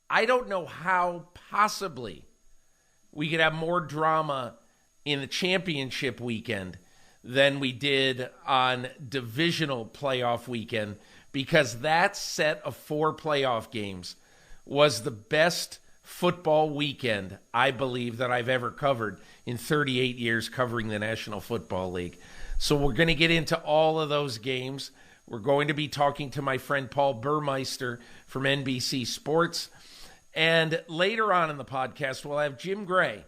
I don't know how possibly we could have more drama in the championship weekend than we did on divisional playoff weekend, because that set of 4 playoff games was the best football weekend, I believe, that I've ever covered in 38 years covering the National Football League. So we're going to get into all of those games. We're going to be talking to my friend Paul Burmeister from NBC Sports. And later on in the podcast, we'll have Jim Gray,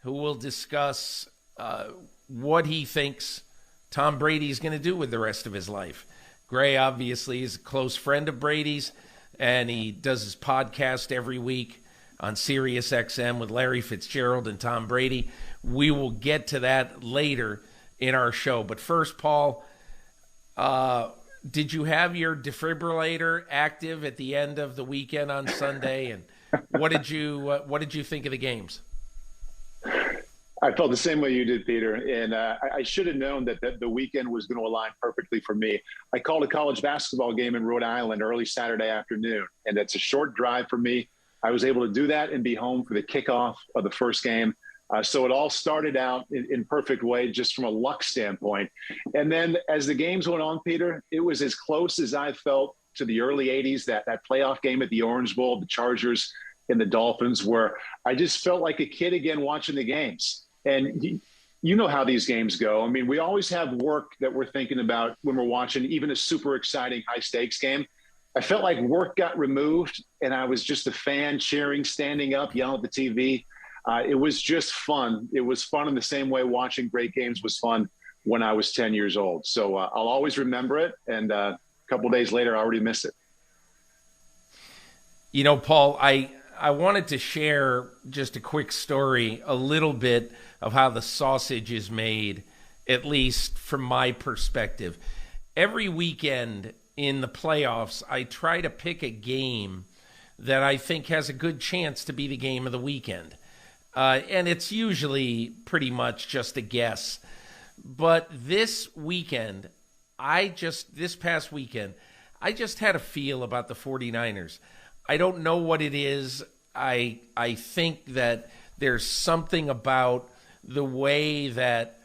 who will discuss what he thinks Tom Brady is going to do with the rest of his life. Gray, obviously, is a close friend of Brady's, and he does his podcast every week on Sirius XM with Larry Fitzgerald and Tom Brady. We will get to that later in our show. But first, Paul, did you have your defibrillator active at the end of the weekend on Sunday? And what did you think of the games? I felt the same way you did, Peter. And I should have known that the weekend was going to align perfectly for me. I called a college basketball game in Rhode Island early Saturday afternoon, and it's a short drive for me. I was able to do that and be home for the kickoff of the first game. So it all started out in perfect way, just from a luck standpoint. And then as the games went on, Peter, it was as close as I felt to the early 80s, that playoff game at the Orange Bowl, the Chargers and the Dolphins, where I just felt like a kid again watching the games. And you know how these games go. I mean, we always have work that we're thinking about when we're watching even a super exciting high-stakes game. I felt like work got removed, and I was just a fan cheering, standing up, yelling at the TV. It was just fun. It was fun in the same way watching great games was fun when I was 10 years old. So I'll always remember it, and a couple of days later, I already miss it. You know, Paul, I wanted to share just a quick story, a little bit of how the sausage is made, at least from my perspective. Every weekend in the playoffs, I try to pick a game that I think has a good chance to be the game of the weekend. And it's usually pretty much just a guess. But this weekend, this past weekend, I just had a feel about the 49ers. I don't know what it is. I think that there's something about the way that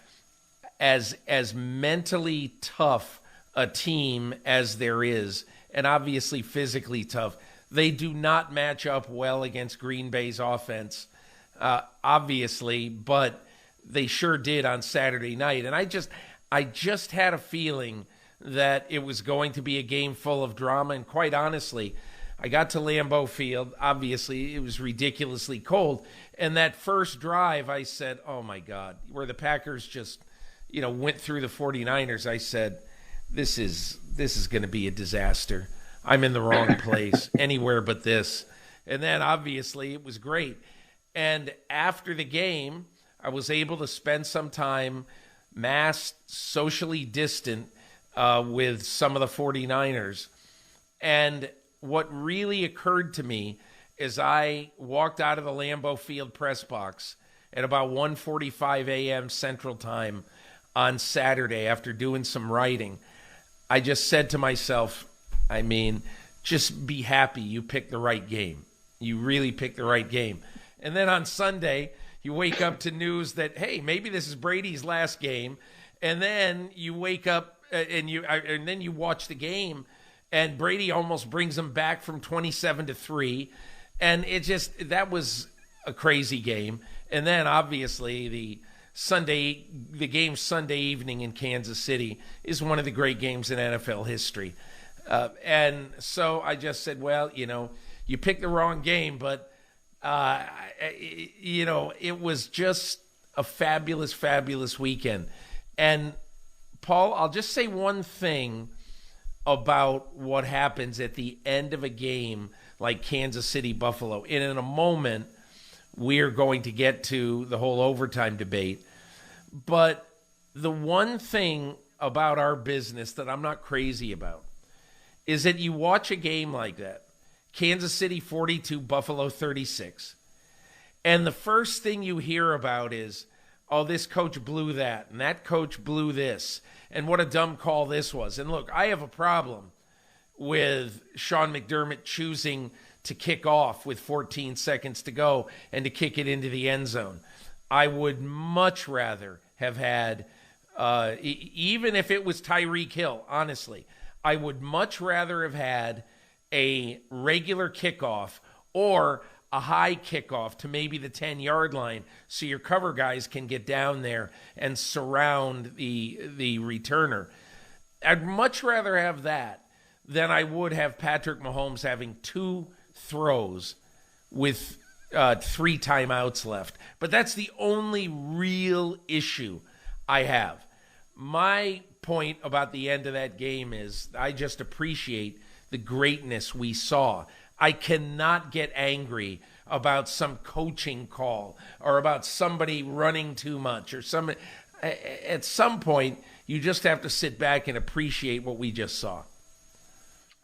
as mentally tough a team as there is, and obviously physically tough, they do not match up well against Green Bay's offense, obviously, but they sure did on Saturday night. And I just had a feeling that it was going to be a game full of drama, and quite honestly, I got to Lambeau Field. Obviously, it was ridiculously cold. And that first drive, I said, oh, my God, where the Packers just, went through the 49ers, I said, this is going to be a disaster. I'm in the wrong place, anywhere but this. And then, obviously, it was great. And after the game, I was able to spend some time masked, socially distant with some of the 49ers. And what really occurred to me as I walked out of the Lambeau Field press box at about 1:45 a.m. Central Time on Saturday after doing some writing, I just said to myself, just be happy you picked the right game. You really picked the right game. And then on Sunday, you wake up to news that, hey, maybe this is Brady's last game. And then you wake up and then you watch the game, and Brady almost brings them back from 27-3. And that was a crazy game. And then obviously the game Sunday evening in Kansas City is one of the great games in NFL history. And so I just said, well, you picked the wrong game, but it was just a fabulous, fabulous weekend. And Paul, I'll just say one thing about what happens at the end of a game like Kansas City Buffalo. And in a moment, we're going to get to the whole overtime debate. But the one thing about our business that I'm not crazy about is that you watch a game like that, Kansas City 42, Buffalo 36, and the first thing you hear about is, oh, this coach blew that, and that coach blew this, and what a dumb call this was. And look, I have a problem with Sean McDermott choosing to kick off with 14 seconds to go and to kick it into the end zone. I would much rather have had, even if it was Tyreek Hill, honestly, I would much rather have had a regular kickoff or a high kickoff to maybe the 10-yard line so your cover guys can get down there and surround the returner. I'd much rather have that than I would have Patrick Mahomes having 2 throws with 3 timeouts left. But that's the only real issue I have. My point about the end of that game is I just appreciate the greatness we saw. I cannot get angry about some coaching call or about somebody running too much or some. At some point, you just have to sit back and appreciate what we just saw.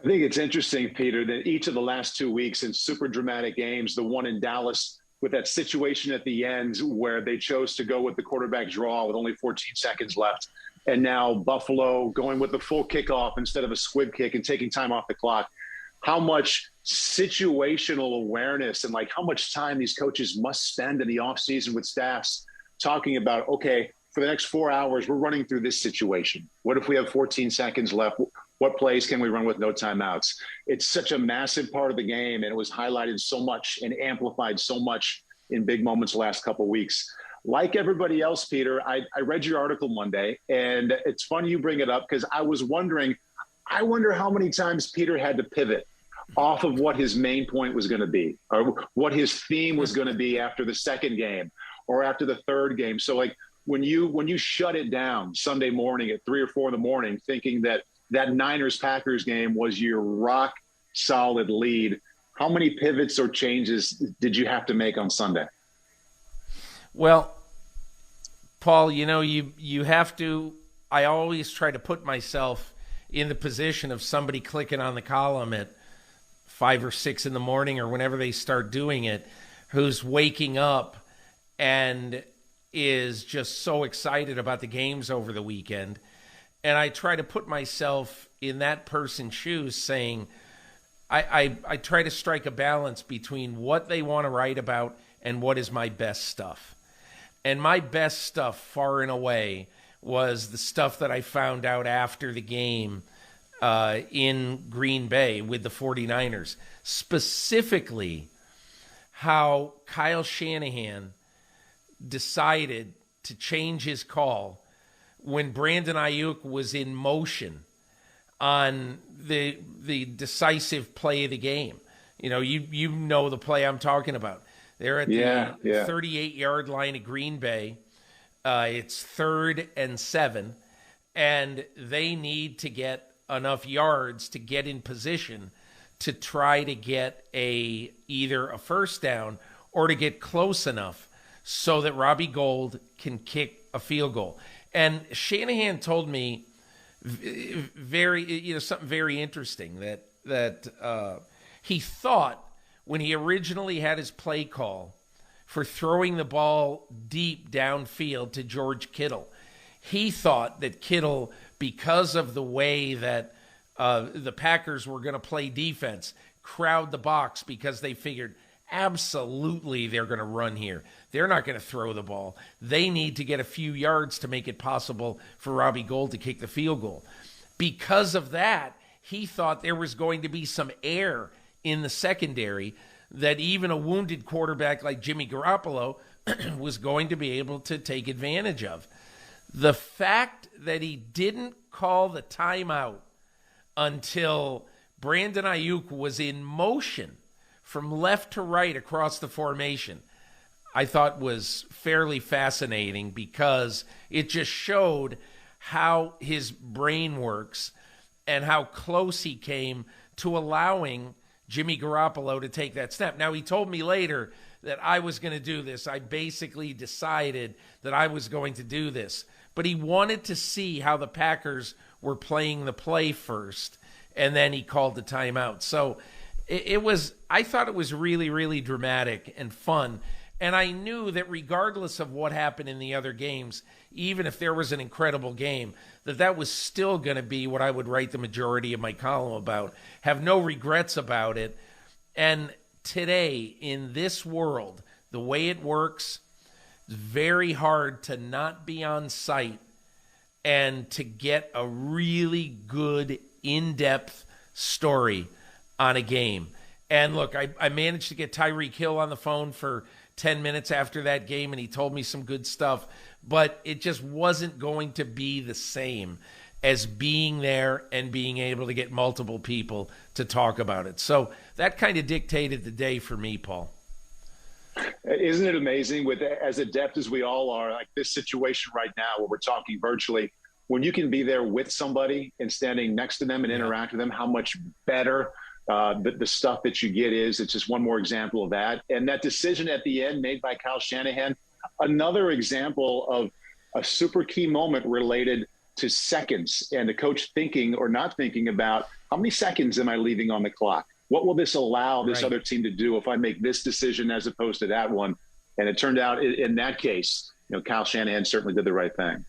I think it's interesting, Peter, that each of the last 2 weeks in super dramatic games, the one in Dallas with that situation at the end where they chose to go with the quarterback draw with only 14 seconds left, and now Buffalo going with the full kickoff instead of a squib kick and taking time off the clock. How much situational awareness and like how much time these coaches must spend in the offseason with staffs talking about, okay, for the next 4 hours, we're running through this situation. What if we have 14 seconds left? What plays can we run with no timeouts? It's such a massive part of the game, and it was highlighted so much and amplified so much in big moments the last couple of weeks. Like everybody else, Peter, I read your article Monday, and it's funny you bring it up because I was wondering, I wonder how many times Peter had to pivot off of what his main point was going to be or what his theme was going to be after the second game or after the third game. So like when you shut it down Sunday morning at 3 or 4 in the morning, thinking that Niners-Packers game was your rock solid lead, how many pivots or changes did you have to make on Sunday? Well, Paul, you have to, I always try to put myself in the position of somebody clicking on the column at 5 or 6 in the morning or whenever they start doing it, who's waking up and is just so excited about the games over the weekend. And I try to put myself in that person's shoes saying, I try to strike a balance between what they want to write about and what is my best stuff. And my best stuff, far and away, was the stuff that I found out after the game in Green Bay with the 49ers. Specifically, how Kyle Shanahan decided to change his call when Brandon Ayuk was in motion on the decisive play of the game. You know the play I'm talking about. They're at the 38-yard line of Green Bay. It's 3rd and 7, and they need to get enough yards to get in position to try to get either a first down or to get close enough so that Robbie Gould can kick a field goal. And Shanahan told me something very interesting that he thought when he originally had his play call for throwing the ball deep downfield to George Kittle, he thought that Kittle, because of the way that the Packers were going to play defense, crowd the box because they figured absolutely they're going to run here. They're not going to throw the ball. They need to get a few yards to make it possible for Robbie Gould to kick the field goal. Because of that, he thought there was going to be some air in the secondary that even a wounded quarterback like Jimmy Garoppolo was going to be able to take advantage of. The fact that he didn't call the timeout until Brandon Ayuk was in motion from left to right across the formation, I thought was fairly fascinating because it just showed how his brain works and how close he came to allowing Jimmy Garoppolo to take that snap. Now, he told me later that I was going to do this. I basically decided that I was going to do this. But he wanted to see how the Packers were playing the play first, and then he called the timeout. So I thought it was really, really dramatic and fun. And I knew that regardless of what happened in the other games, even if there was an incredible game, that was still going to be what I would write the majority of my column about. Have no regrets about it. And today, in this world, the way it works, it's very hard to not be on site and to get a really good, in-depth story on a game. And look, I managed to get Tyreek Hill on the phone for 10 minutes after that game, and he told me some good stuff. But it just wasn't going to be the same as being there and being able to get multiple people to talk about it. So that kind of dictated the day for me, Paul. Isn't it amazing, with as adept as we all are, like this situation right now where we're talking virtually, when you can be there with somebody and standing next to them and interact with them, how much better the stuff that you get is. It's just one more example of that. And that decision at the end made by Kyle Shanahan, another example of a super key moment related to seconds and the coach thinking or not thinking about how many seconds am I leaving on the clock? What will this allow this other team to do if I make this decision as opposed to that one? And it turned out in that case, Kyle Shanahan certainly did the right thing.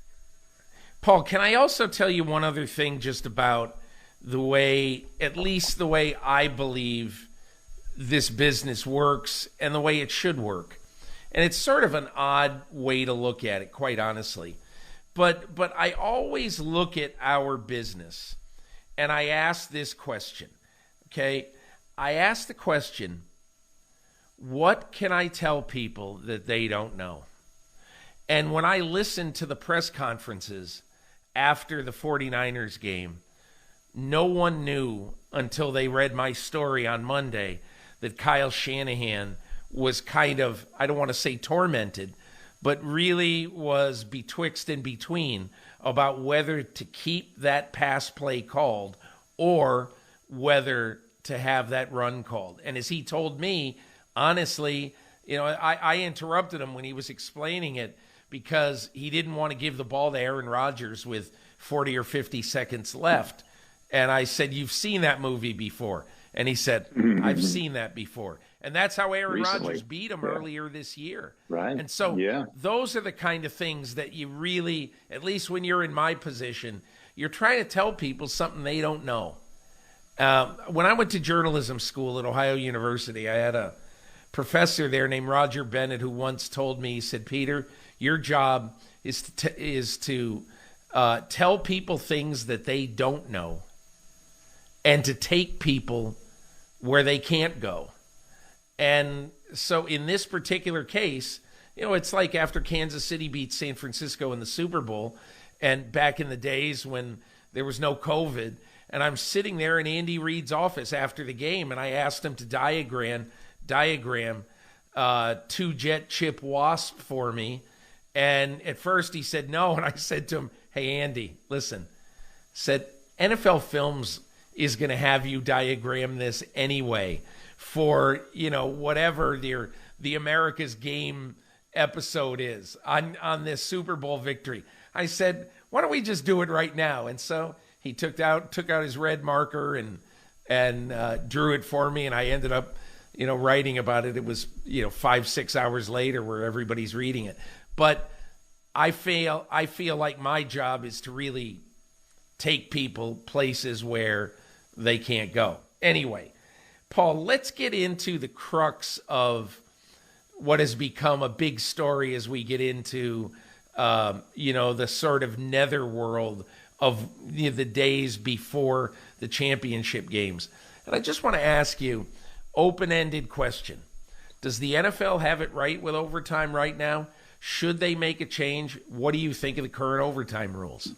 Paul, can I also tell you one other thing just about the way, at least the way I believe this business works and the way it should work? And it's sort of an odd way to look at it, quite honestly. But I always look at our business and I ask this question, okay? I ask the question, what can I tell people that they don't know? And when I listen to the press conferences after the 49ers game, no one knew until they read my story on Monday that Kyle Shanahan was kind of, I don't want to say tormented, but really was betwixt and between about whether to keep that pass play called or whether to have that run called. And as he told me, honestly, I interrupted him when he was explaining it because he didn't want to give the ball to Aaron Rodgers with 40 or 50 seconds left. And I said, you've seen that movie before. And he said, I've seen that before. And that's how Aaron Rodgers beat him earlier this year. Right. And so those are the kind of things that you really, at least when you're in my position, you're trying to tell people something they don't know. When I went to journalism school at Ohio University, I had a professor there named Roger Bennett who once told me, he said, Peter, your job is to tell people things that they don't know and to take people where they can't go. And so in this particular case, it's like after Kansas City beats San Francisco in the Super Bowl and back in the days when there was no COVID, and I'm sitting there in Andy Reid's office after the game, and I asked him to diagram two-jet chip wasp for me. And at first he said no, and I said to him, hey, Andy, listen, said NFL Films is going to have you diagram this anyway for, whatever the America's Game episode is on this Super Bowl victory. I said, why don't we just do it right now? And so he took out his red marker and drew it for me, and I ended up, writing about it. It was, 5-6 hours later where everybody's reading it. But I feel like my job is to really take people places where they can't go. Anyway, Paul, let's get into the crux of what has become a big story as we get into, the sort of netherworld of the days before the championship games. And I just want to ask you, open-ended question. Does the NFL have it right with overtime right now? Should they make a change? What do you think of the current overtime rules?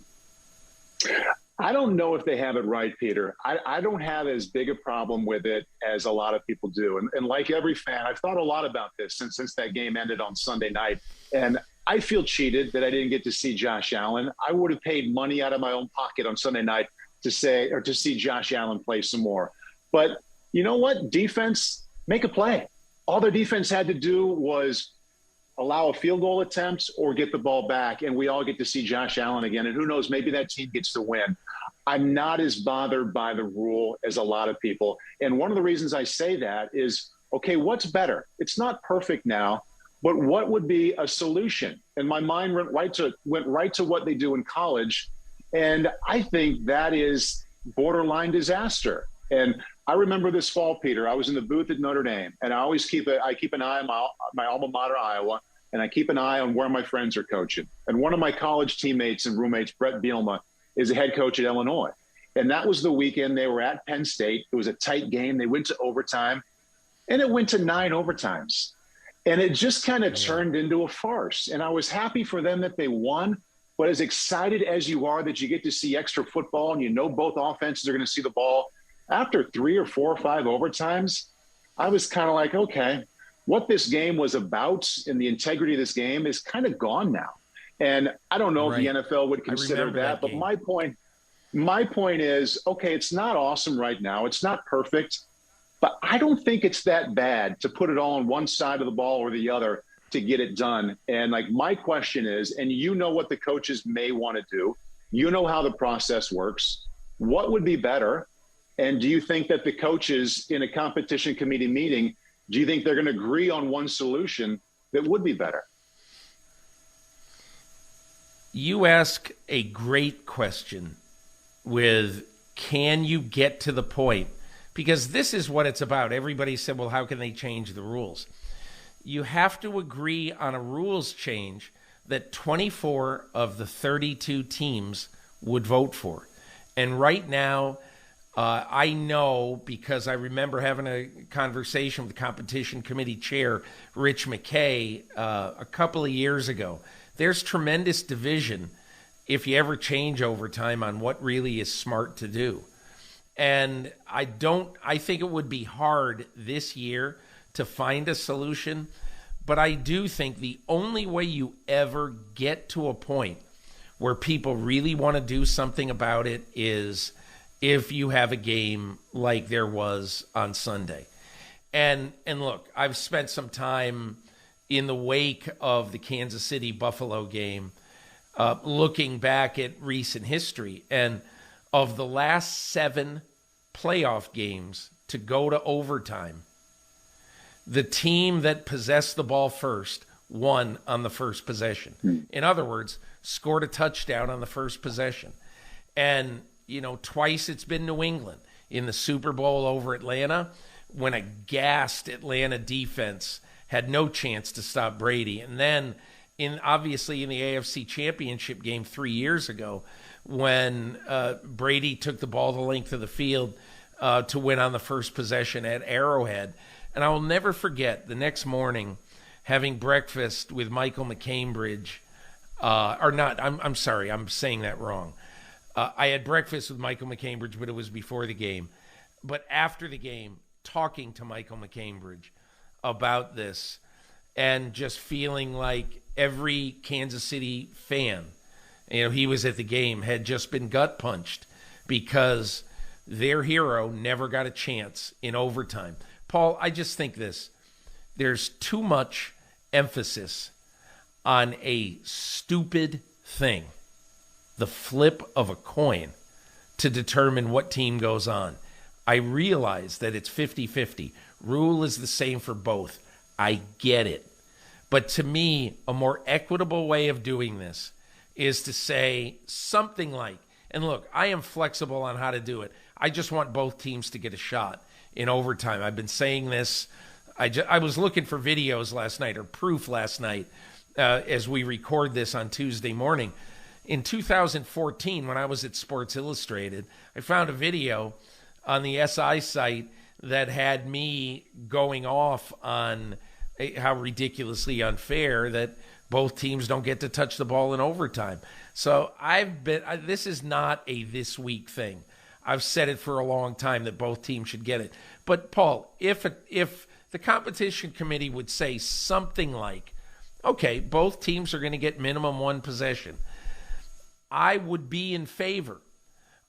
I don't know if they have it right, Peter. I don't have as big a problem with it as a lot of people do. And like every fan, I've thought a lot about this since that game ended on Sunday night. And I feel cheated that I didn't get to see Josh Allen. I would have paid money out of my own pocket on Sunday night to see Josh Allen play some more. But you know what? Defense, make a play. All their defense had to do was allow a field goal attempt or get the ball back, and we all get to see Josh Allen again. And who knows, maybe that team gets to win. I'm not as bothered by the rule as a lot of people. And one of the reasons I say that is, okay, what's better? It's not perfect now, but what would be a solution? And my mind went right to what they do in college. And I think that is borderline disaster. And I remember this fall, Peter. I was in the booth at Notre Dame, and I always keep an eye on my alma mater, Iowa, and I keep an eye on where my friends are coaching. And one of my college teammates and roommates, Brett Bielema, is a head coach at Illinois. And that was the weekend they were at Penn State. It was a tight game. They went to overtime, and it went to 9 overtimes. And it just kind of turned into a farce. And I was happy for them that they won. But as excited as you are that you get to see extra football and you know both offenses are going to see the ball, after 3 or 4 or 5 overtimes, I was kind of like, okay, what this game was about and the integrity of this game is kind of gone now. And I don't know if the NFL would consider that, but my point is, okay, it's not awesome right now. It's not perfect, but I don't think it's that bad to put it all on one side of the ball or the other to get it done. And like, my question is, and you know what the coaches may want to do, you know how the process works, what would be better? And do you think that the coaches in a competition committee meeting, do you think they're going to agree on one solution that would be better? You ask a great question with, can you get to the point? Because this is what it's about. Everybody said, well, how can they change the rules? You have to agree on a rules change that 24 of the 32 teams would vote for. And right now, I know, because I remember having a conversation with the competition committee chair, Rich McKay, a couple of years ago. There's tremendous division if you ever change overtime on what really is smart to do. And I think it would be hard this year to find a solution, but I do think the only way you ever get to a point where people really want to do something about it is if you have a game like there was on Sunday. And look, I've spent some time in the wake of the Kansas City-Buffalo game looking back at recent history. And of the last 7 playoff games to go to overtime, the team that possessed the ball first won on the first possession. In other words, scored a touchdown on the first possession. And, you know, twice it's been New England. In the Super Bowl over Atlanta, when a gassed Atlanta defense had no chance to stop Brady. And then, obviously in the AFC Championship game 3 years ago, when Brady took the ball the length of the field to win on the first possession at Arrowhead. And I will never forget the next morning having breakfast with Michael McCambridge. I'm sorry, I'm saying that wrong. I had breakfast with Michael McCambridge, but it was before the game. But after the game, talking to Michael McCambridge about this and just feeling like every Kansas City fan, you know, he was at the game, had just been gut punched because their hero never got a chance in overtime. Paul, I just think there's too much emphasis on a stupid thing, the flip of a coin, to determine what team goes on. I realize that it's 50-50. Rule is the same for both. I get it. But to me, a more equitable way of doing this is to say something like, and look, I am flexible on how to do it. I just want both teams to get a shot in overtime. I've been saying this. I was looking for videos last night, or proof last night, as we record this on Tuesday morning. In 2014, when I was at Sports Illustrated, I found a video on the SI site that had me going off on how ridiculously unfair that both teams don't get to touch the ball in overtime. So this is not a this week thing. I've said it for a long time that both teams should get it. But Paul, if the competition committee would say something like, okay, both teams are going to get minimum 1 possession, I would be in favor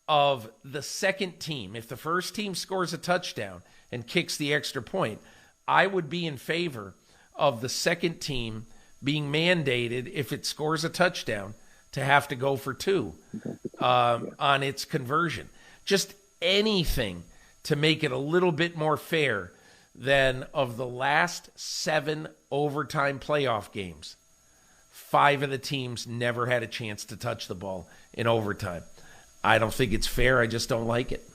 of the second team. If the first team scores a touchdown and kicks the extra point, I would be in favor of the second team being mandated, if it scores a touchdown, to have to go for 2 on its conversion. Just anything to make it a little bit more fair than of the last 7 overtime playoff games. 5 of the teams never had a chance to touch the ball in overtime. I don't think it's fair. I just don't like it.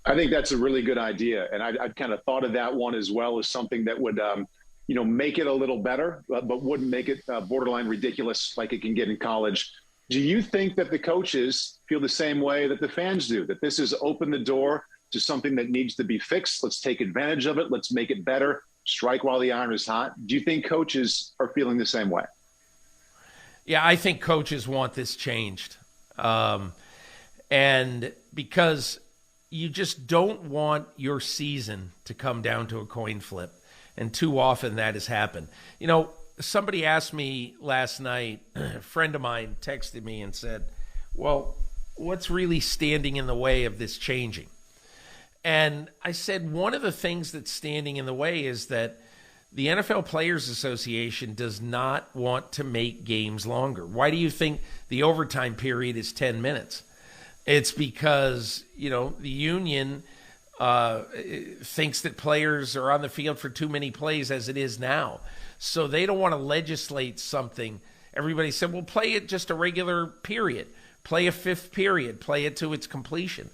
I think that's a really good idea. And I'd kind of thought of that one as well as something that would, make it a little better, but wouldn't make it borderline ridiculous like it can get in college. Do you think that the coaches feel the same way that the fans do, that this has opened the door to something that needs to be fixed? Let's take advantage of it. Let's make it better. Strike while the iron is hot. Do you think coaches are feeling the same way? Yeah, I think coaches want this changed. And because you just don't want your season to come down to a coin flip. And too often that has happened. Somebody asked me last night, a friend of mine texted me and said, well, what's really standing in the way of this changing? And I said, one of the things that's standing in the way is that the NFL Players Association does not want to make games longer. Why do you think the overtime period is 10 minutes? It's because, the union thinks that players are on the field for too many plays as it is now. So they don't want to legislate something. Everybody said, well, play it just a regular period. Play a fifth period. Play it to its completion.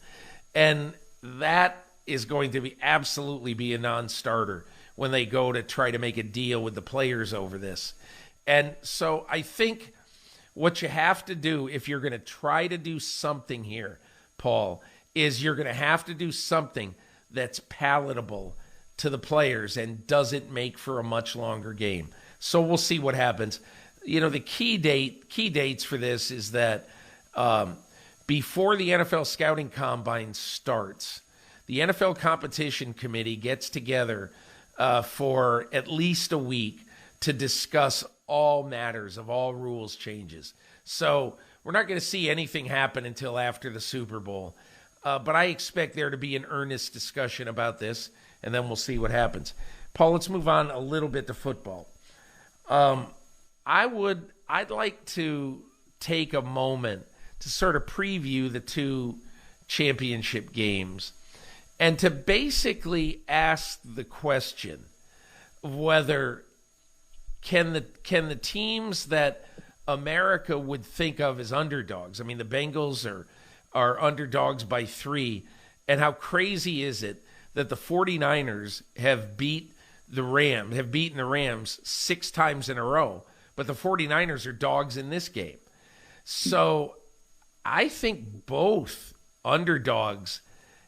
And that is going to be absolutely be a non-starter when they go to try to make a deal with the players over this. And so I think what you have to do if you're going to try to do something here, Paul, is you're going to have to do something that's palatable to the players and doesn't make for a much longer game. So we'll see what happens. The key dates for this is that before the NFL Scouting Combine starts, the NFL Competition Committee gets together for at least a week to discuss all matters of all rules changes. So we're not going to see anything happen until after the Super Bowl. But I expect there to be an earnest discussion about this, and then we'll see what happens. Paul, let's move on a little bit to football. I'd like to take a moment to sort of preview the two championship games and to basically ask the question of whether can the teams that America would think of as underdogs, I mean, the Bengals are underdogs by 3, and how crazy is it that the 49ers have beaten the Rams 6 times in a row, but the 49ers are dogs in this game. So I think both underdogs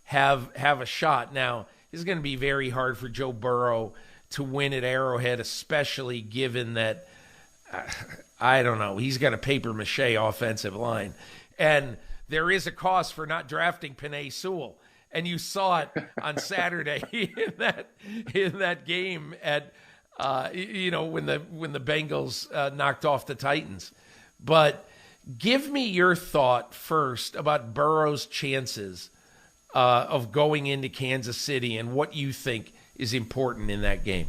have a shot. Now, it's going to be very hard for Joe Burrow to win at Arrowhead, especially given that, I don't know, he's got a papier-mâché offensive line. And there is a cost for not drafting Penei Sewell. And you saw it on Saturday in that game at when the Bengals knocked off the Titans. But give me your thought first about Burrow's chances of going into Kansas City and what you think is important in that game.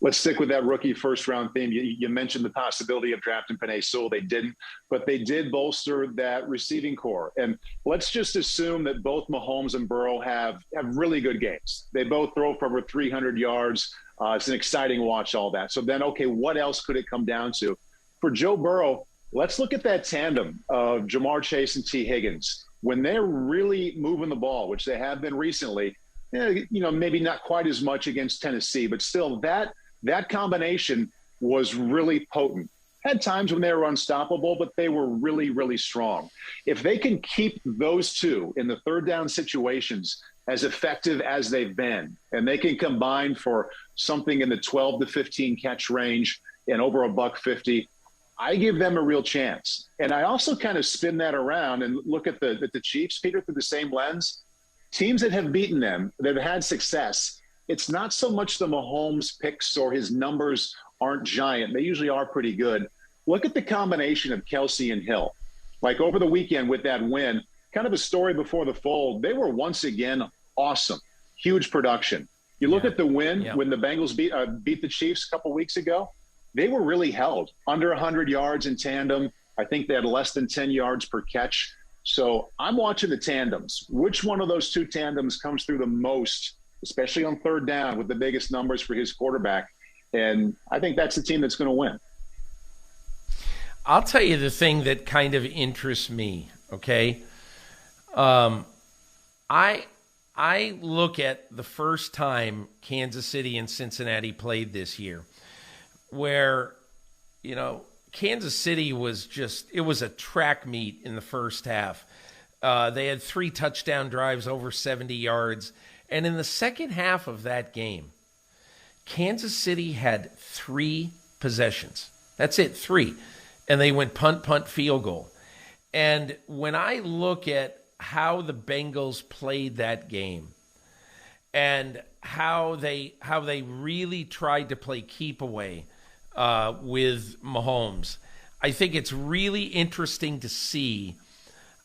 Let's stick with that rookie first-round theme. You mentioned the possibility of drafting Penei Sewell. They didn't, but they did bolster that receiving core. And let's just assume that both Mahomes and Burrow have really good games. They both throw for over 300 yards. It's an exciting watch, all that. So then, okay, what else could it come down to? For Joe Burrow, let's look at that tandem of Jamar Chase and T. Higgins. When they're really moving the ball, which they have been recently, maybe not quite as much against Tennessee, but still that combination was really potent. Had times when they were unstoppable, but they were really, really strong. If they can keep those two in the third down situations as effective as they've been, and they can combine for something in the 12 to 15 catch range and over $150, I give them a real chance. And I also kind of spin that around and look at the Chiefs, Peter, through the same lens. Teams that have beaten them, that have had success, it's not so much the Mahomes picks or his numbers aren't giant. They usually are pretty good. Look at the combination of Kelsey and Hill. Like over the weekend with that win, kind of a story before the fold. They were once again awesome. Huge production. You look at the win when the Bengals beat the Chiefs a couple weeks ago. They were really held under 100 yards in tandem. I think they had less than 10 yards per catch. So I'm watching the tandems. Which one of those two tandems comes through the most, especially on third down with the biggest numbers for his quarterback? And I think that's the team that's going to win. I'll tell you the thing that kind of interests me, okay? I look at the first time Kansas City and Cincinnati played this year, where, Kansas City was it was a track meet in the first half. They had 3 touchdown drives over 70 yards. And in the second half of that game, Kansas City had 3 possessions. That's it, 3. And they went punt, field goal. And when I look at how the Bengals played that game and how they really tried to play keep away with Mahomes, I think it's really interesting to see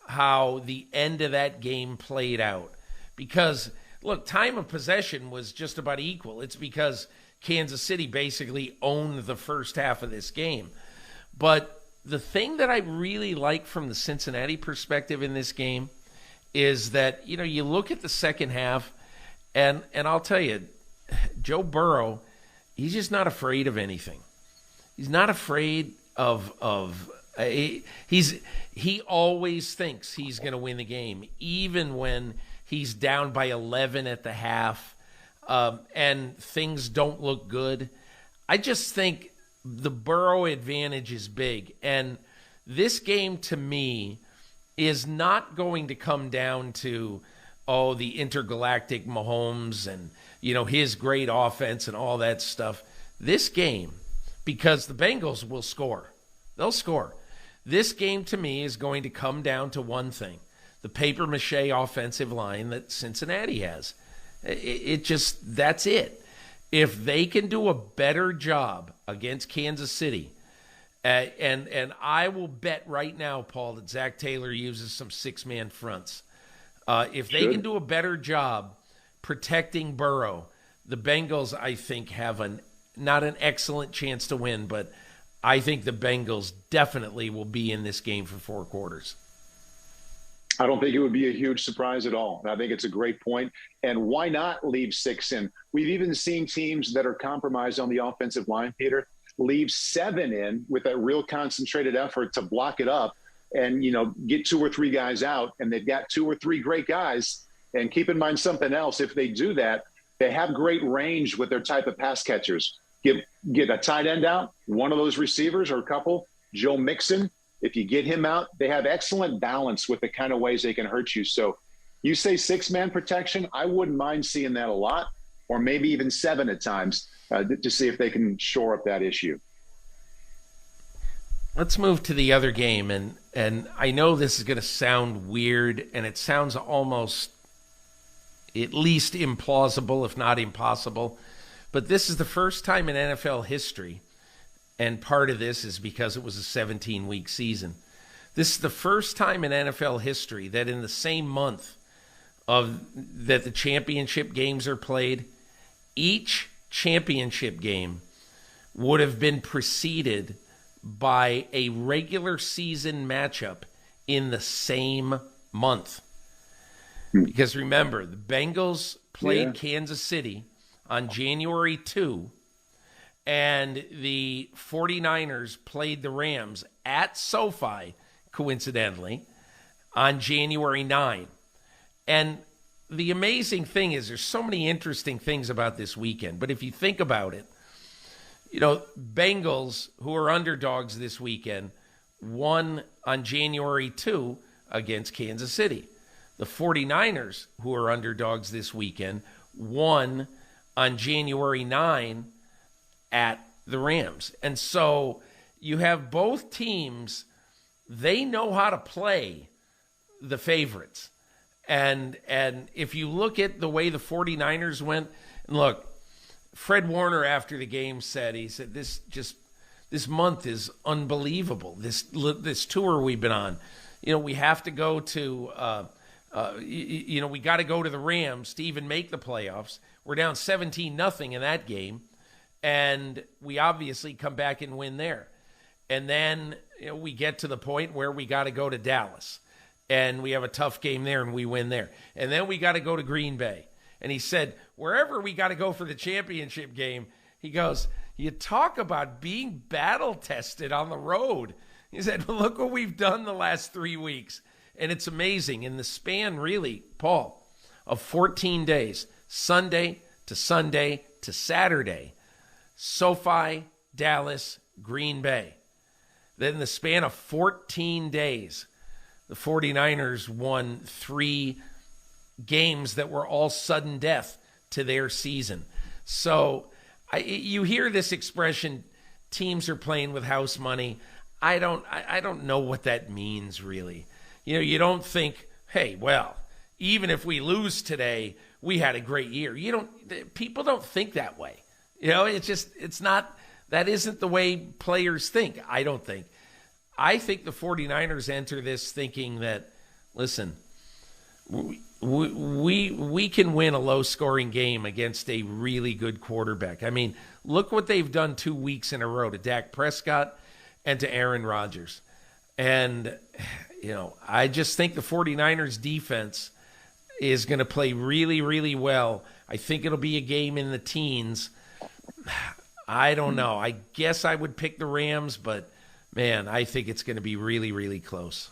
how the end of that game played out. Because, look, time of possession was just about equal. It's because Kansas City basically owned the first half of this game. But the thing that I really like from the Cincinnati perspective in this game is that, you look at the second half, and I'll tell you, Joe Burrow, he's just not afraid of anything. He's not afraid he always thinks he's going to win the game, even when he's down by 11 at the half, and things don't look good. I just think the Burrow advantage is big. And this game, to me, is not going to come down to, the intergalactic Mahomes and, his great offense and all that stuff. This game, because the Bengals will score. They'll score. This game, to me, is going to come down to one thing: the papier-mâché offensive line that Cincinnati has. That's it. If they can do a better job against Kansas City, and I will bet right now, Paul, that Zach Taylor uses some 6-man fronts. If they can do a better job protecting Burrow, the Bengals, I think, have not an excellent chance to win, but I think the Bengals definitely will be in this game for 4 quarters. I don't think it would be a huge surprise at all. I think it's a great point. And why not leave 6 in? We've even seen teams that are compromised on the offensive line, Peter, leave 7 in with a real concentrated effort to block it up and, get 2 or 3 guys out. And they've got 2 or 3 great guys. And keep in mind something else. If they do that, they have great range with their type of pass catchers. Get a tight end out, one of those receivers or a couple, Joe Mixon. If you get him out, they have excellent balance with the kind of ways they can hurt you. So you say 6-man protection, I wouldn't mind seeing that a lot, or maybe even 7 at times to see if they can shore up that issue. Let's move to the other game. And I know this is going to sound weird, and it sounds almost at least implausible, if not impossible. But this is the first time in NFL history, and part of this is because it was a 17-week season. This is the first time in NFL history that in the same month that the championship games are played, each championship game would have been preceded by a regular season matchup in the same month. Because remember, the Bengals played Kansas City on January 2, and the 49ers played the Rams at SoFi, coincidentally, on January 9. And the amazing thing is there's so many interesting things about this weekend. But if you think about it, Bengals, who are underdogs this weekend, won on January 2 against Kansas City. The 49ers, who are underdogs this weekend, won on January 9 at the Rams. And so you have both teams, they know how to play the favorites. And if you look at the way the 49ers went, and look, Fred Warner after the game said, this month is unbelievable. This tour we've been on, we have to go to, we got to go to the Rams to even make the playoffs. We're down 17-0 in that game, and we obviously come back and win there. And then we get to the point where we got to go to Dallas, and we have a tough game there, and we win there. And then we got to go to Green Bay. And he said, wherever we got to go for the championship game, he goes, you talk about being battle-tested on the road. He said, well, look what we've done the last 3 weeks. And it's amazing. In the span, really, Paul, of 14 days, Sunday to Sunday to Saturday, SoFi, Dallas, Green Bay. Then in the span of 14 days, the 49ers won 3 games that were all sudden death to their season. So you hear this expression, teams are playing with house money. I don't know what that means, really. You don't think, hey, well, even if we lose today, we had a great year. People don't think that way. It's not, that isn't the way players think, I don't think. I think the 49ers enter this thinking that, listen, we can win a low-scoring game against a really good quarterback. I mean, look what they've done 2 weeks in a row to Dak Prescott and to Aaron Rodgers. And, I just think the 49ers defense is going to play really, really well. I think it'll be a game in the teens. I don't know. I guess I would pick the Rams, but, man, I think it's going to be really, really close.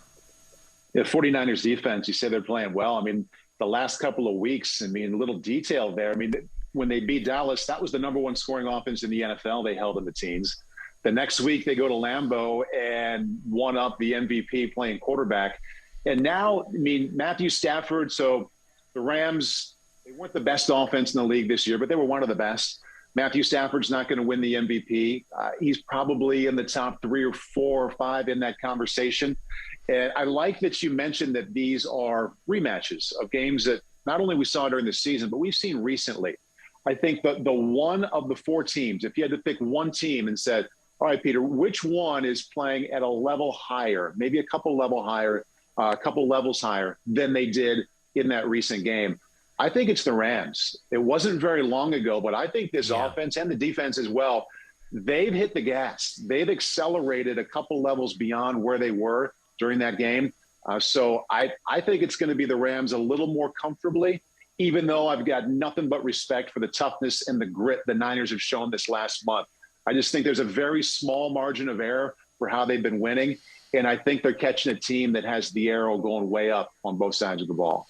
The 49ers defense, you say they're playing well. I mean, the last couple of weeks, a little detail there. I mean, when they beat Dallas, that was the number 1 scoring offense in the NFL. They held in the teens. The next week, they go to Lambeau and won up the MVP playing quarterback. And now, Matthew Stafford, so the Rams, they weren't the best offense in the league this year, but they were one of the best. Matthew Stafford's not going to win the MVP. He's probably in the top 3 or 4 or 5 in that conversation. And I like that you mentioned that these are rematches of games that not only we saw during the season, but we've seen recently. I think the one of the 4 teams, if you had to pick one team and said, all right, Peter, which one is playing at a level higher, maybe a couple levels higher than they did in that recent game? I think it's the Rams. It wasn't very long ago, but I think this offense and the defense as well, they've hit the gas. They've accelerated a couple levels beyond where they were during that game. So I think it's going to be the Rams a little more comfortably, even though I've got nothing but respect for the toughness and the grit the Niners have shown this last month. I just think there's a very small margin of error for how they've been winning. And I think they're catching a team that has the arrow going way up on both sides of the ball.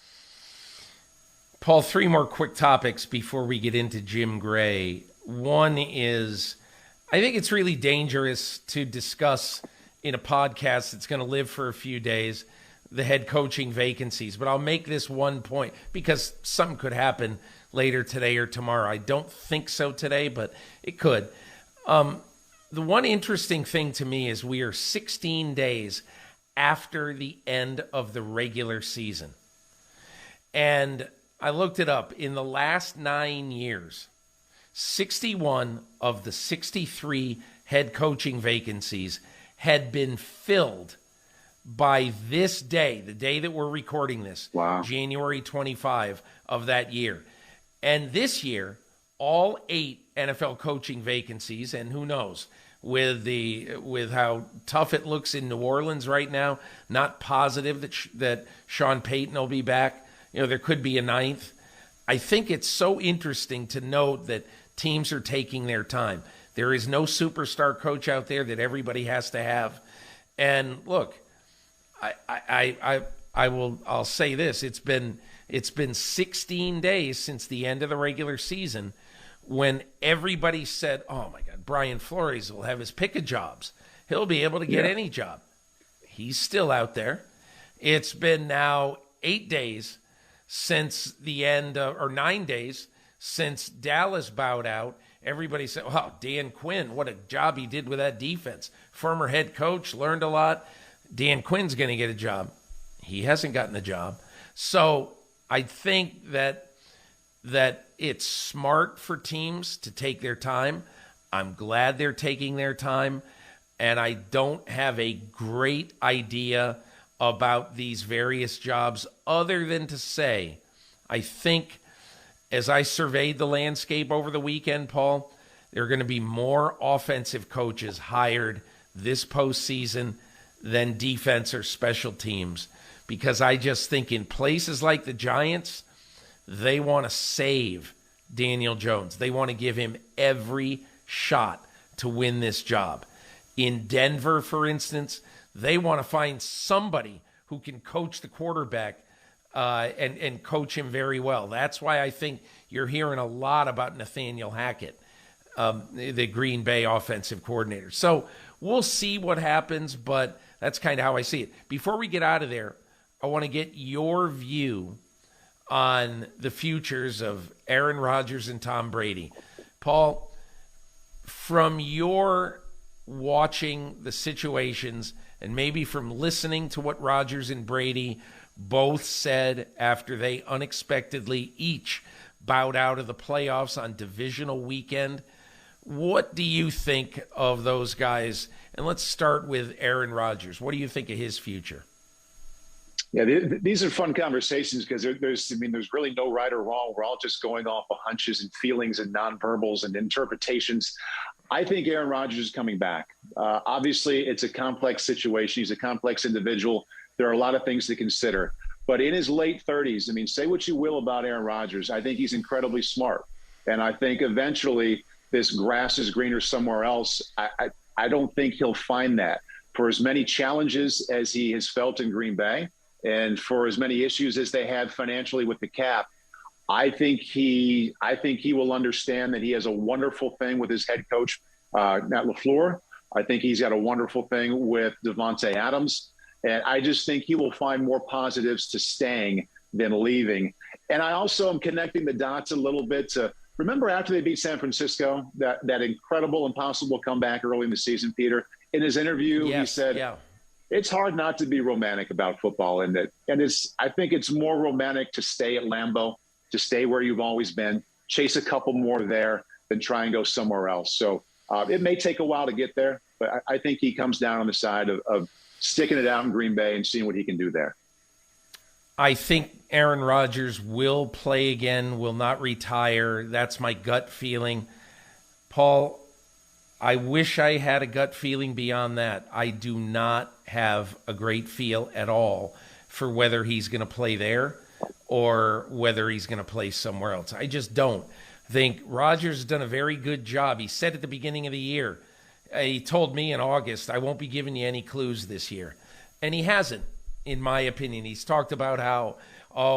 Paul, 3 more quick topics before we get into Jim Gray. One is, I think it's really dangerous to discuss in a podcast that's going to live for a few days the head coaching vacancies. But I'll make this one point because something could happen later today or tomorrow. I don't think so today, but it could. The one interesting thing to me is we are 16 days after the end of the regular season. And I looked it up. In the last 9 years, 61 of the 63 head coaching vacancies had been filled by this day, the day that we're recording this, January 25 of that year. And this year, all 8 NFL coaching vacancies, and who knows, with how tough it looks in New Orleans right now, not positive that Sean Payton will be back. There could be a 9th. I think it's so interesting to note that teams are taking their time. There is no superstar coach out there that everybody has to have. And look, I'll say this. It's been 16 days since the end of the regular season when everybody said, oh my God, Brian Flores will have his pick of jobs. He'll be able to get any job. He's still out there. It's been now 8 days since the end, or 9 days since Dallas bowed out. Everybody said, wow, Dan Quinn, what a job he did with that defense. Former head coach, learned a lot. Dan Quinn's going to get a job. He hasn't gotten a job. So I think that it's smart for teams to take their time. I'm glad they're taking their time. And I don't have a great idea about these various jobs other than to say, I think as I surveyed the landscape over the weekend, Paul, there are going to be more offensive coaches hired this postseason than defense or special teams, because I just think in places like the Giants, they want to save Daniel Jones. They want to give him every shot to win this job. In Denver, for instance, they want to find somebody who can coach the quarterback and coach him very well. That's why I think you're hearing a lot about Nathaniel Hackett, the Green Bay offensive coordinator. So we'll see what happens, but that's kind of how I see it. Before we get out of there, I want to get your view on the futures of Aaron Rodgers and Tom Brady. Paul, from your watching the situations and maybe from listening to what Rodgers and Brady both said after they unexpectedly each bowed out of the playoffs on divisional weekend, what do you think of those guys? And let's start with Aaron Rodgers. What do you think of his future? Yeah, these are fun conversations because there's really no right or wrong. We're all just going off of hunches and feelings and nonverbals and interpretations. I think Aaron Rodgers is coming back. Obviously, it's a complex situation. He's a complex individual. There are a lot of things to consider. But in his late 30s, say what you will about Aaron Rodgers, I think he's incredibly smart. And I think eventually this grass is greener somewhere else. I don't think he'll find that. For as many challenges as he has felt in Green Bay, and for as many issues as they had financially with the cap, I think he will understand that he has a wonderful thing with his head coach, Matt LaFleur. I think he's got a wonderful thing with Davante Adams. And I just think he will find more positives to staying than leaving. And I also am connecting the dots a little bit to remember after they beat San Francisco, that incredible, impossible comeback early in the season, Peter. In his interview, he said, it's hard not to be romantic about football. I think it's more romantic to stay at Lambeau, to stay where you've always been, chase a couple more there than try and go somewhere else. So it may take a while to get there, but I think he comes down on the side of sticking it out in Green Bay and seeing what he can do there. I think Aaron Rodgers will play again, will not retire. That's my gut feeling. Paul, I wish I had a gut feeling beyond that. I do not have a great feel at all for whether he's going to play there or whether he's going to play somewhere else. I just don't. I think Rodgers has done a very good job. He said at the beginning of the year, he told me in August, I won't be giving you any clues this year. And he hasn't, in my opinion. He's talked about how,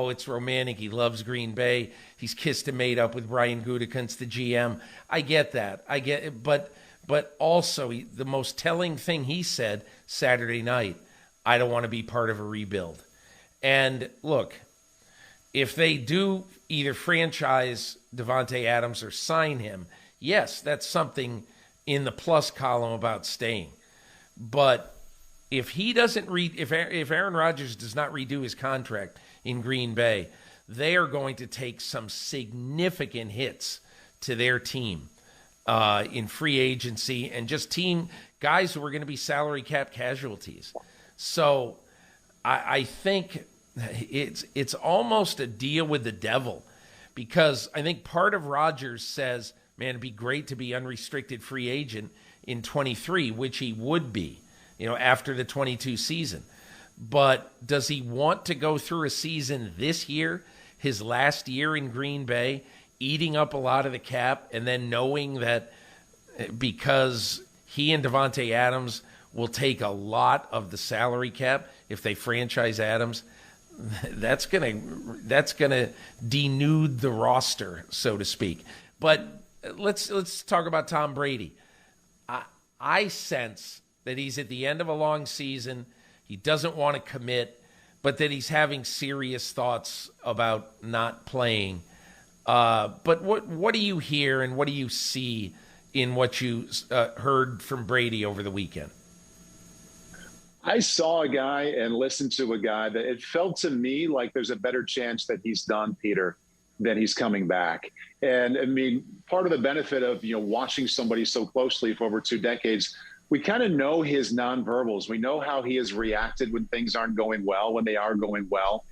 it's romantic. He loves Green Bay. He's kissed and made up with Brian Gutekunst, the GM. I get that. I get it. But also, the most telling thing he said Saturday night, I don't want to be part of a rebuild. And look, if they do either franchise Davante Adams or sign him, yes, that's something in the plus column about staying. But if he doesn't if Aaron Rodgers does not redo his contract in Green Bay, they are going to take some significant hits to their team. In free agency and just team guys who are going to be salary cap casualties. So I think it's almost a deal with the devil because I think part of Rodgers says, man, it'd be great to be unrestricted free agent in 23, which he would be, after the 22 season. But does he want to go through a season this year, his last year in Green Bay, eating up a lot of the cap, and then knowing that because he and Davante Adams will take a lot of the salary cap if they franchise Adams, that's gonna denude the roster, so to speak. But let's talk about Tom Brady. I sense that he's at the end of a long season. He doesn't want to commit, but that he's having serious thoughts about not playing. But what do you hear and what do you see in what you heard from Brady over the weekend? I saw a guy and listened to a guy that it felt to me like there's a better chance that he's done, Peter, than he's coming back. And part of the benefit of, watching somebody so closely for over 2 decades, we kind of know his nonverbals. We know how he has reacted when things aren't going well, when they are going well.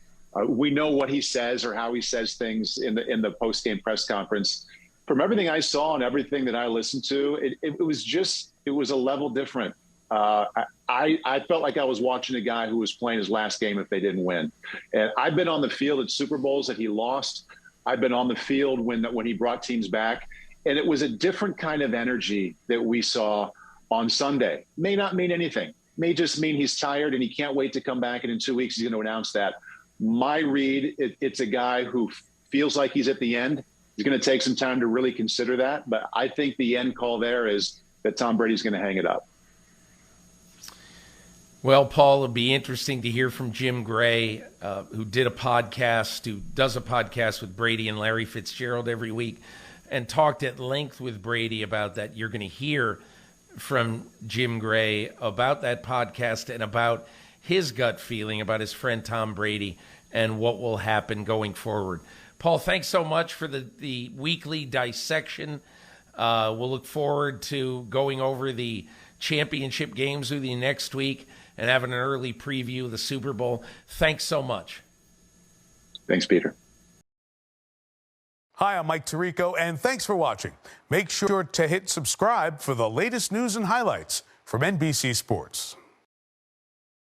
We know what he says or how he says things in the post-game press conference. From everything I saw and everything that I listened to, it was a level different. I felt like I was watching a guy who was playing his last game if they didn't win. And I've been on the field at Super Bowls that he lost. I've been on the field when he brought teams back. And it was a different kind of energy that we saw on Sunday. May not mean anything. May just mean he's tired and he can't wait to come back. And in 2 weeks, he's going to announce that. My read, it's a guy who feels like he's at the end. He's going to take some time to really consider that. But I think the end call there is that Tom Brady's going to hang it up. Well, Paul, it'll be interesting to hear from Jim Gray, who does a podcast with Brady and Larry Fitzgerald every week, and talked at length with Brady about that. You're going to hear from Jim Gray about that podcast and about his gut feeling about his friend Tom Brady and what will happen going forward. Paul, thanks so much for the weekly dissection. We'll look forward to going over the championship games with you next week and having an early preview of the Super Bowl. Thanks so much. Thanks, Peter. Hi, I'm Mike Tirico, and thanks for watching. Make sure to hit subscribe for the latest news and highlights from NBC Sports.